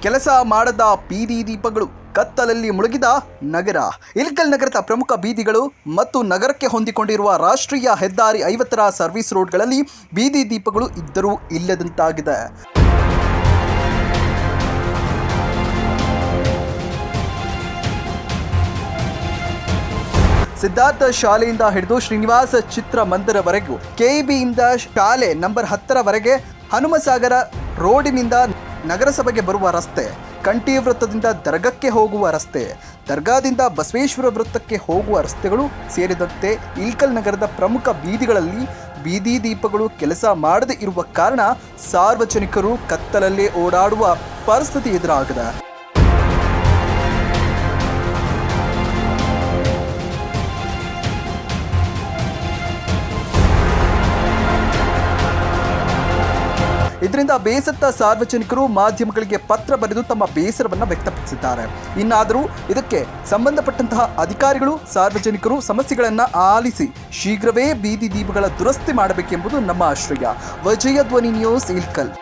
ಕೆಲಸ ಮಾಡದ ಬೀದಿ ದೀಪಗಳು, ಕತ್ತಲಲ್ಲಿ ಮುಳುಗಿದ ನಗರ. ಇಲ್ಕಲ್ ನಗರದ ಪ್ರಮುಖ ಬೀದಿಗಳು ಮತ್ತು ನಗರಕ್ಕೆ ಹೊಂದಿಕೊಂಡಿರುವ ರಾಷ್ಟ್ರೀಯ ಹೆದ್ದಾರಿ 50ರ ಸರ್ವಿಸ್ ರೋಡ್ಗಳಲ್ಲಿ ಬೀದಿ ದೀಪಗಳು ಇದ್ದರೂ ಇಲ್ಲದಂತಾಗಿದೆ. ಸಿದ್ಧಾರ್ಥ ಶಾಲೆಯಿಂದ ಹಿಡಿದು ಶ್ರೀನಿವಾಸ ಚಿತ್ರಮಂದಿರವರೆಗೂ, ಕೆಇಬಿಯಿಂದ ಶಾಲೆ ನಂಬರ್ 10ರವರೆಗೆ, ಹನುಮಸಾಗರ ರೋಡಿನಿಂದ ನಗರಸಭೆಗೆ ಬರುವ ರಸ್ತೆ, ಕಂಠಿ ವೃತ್ತದಿಂದ ದರ್ಗಕ್ಕೆ ಹೋಗುವ ರಸ್ತೆ, ದರ್ಗಾದಿಂದ ಬಸವೇಶ್ವರ ವೃತ್ತಕ್ಕೆ ಹೋಗುವ ರಸ್ತೆಗಳು ಸೇರಿದಂತೆ ಇಲ್ಕಲ್ ನಗರದ ಪ್ರಮುಖ ಬೀದಿಗಳಲ್ಲಿ ಬೀದಿ ದೀಪಗಳು ಕೆಲಸ ಮಾಡದೇ ಇರುವ ಕಾರಣ ಸಾರ್ವಜನಿಕರು ಕತ್ತಲಲ್ಲೇ ಓಡಾಡುವ ಪರಿಸ್ಥಿತಿ ಎದುರಾಗಿದೆ. ಇದರಿಂದ ಬೇಸತ್ತ ಸಾರ್ವಜನಿಕರು ಮಾಧ್ಯಮಗಳಿಗೆ ಪತ್ರ ಬರೆದು ತಮ್ಮ ಬೇಸರವನ್ನು ವ್ಯಕ್ತಪಡಿಸಿದ್ದಾರೆ. ಇನ್ನಾದರೂ ಇದಕ್ಕೆ ಸಂಬಂಧಪಟ್ಟಂತಹ ಅಧಿಕಾರಿಗಳು ಸಾರ್ವಜನಿಕರು ಸಮಸ್ಯೆಗಳನ್ನು ಆಲಿಸಿ ಶೀಘ್ರವೇ ಬೀದಿ ದೀಪಗಳ ದುರಸ್ತಿ ಮಾಡಬೇಕೆಂಬುದು ನಮ್ಮ ಆಶ್ರಯ. ವಿಜಯ ಧ್ವನಿ ನ್ಯೂಸ್, ಇಲ್ಕಲ್.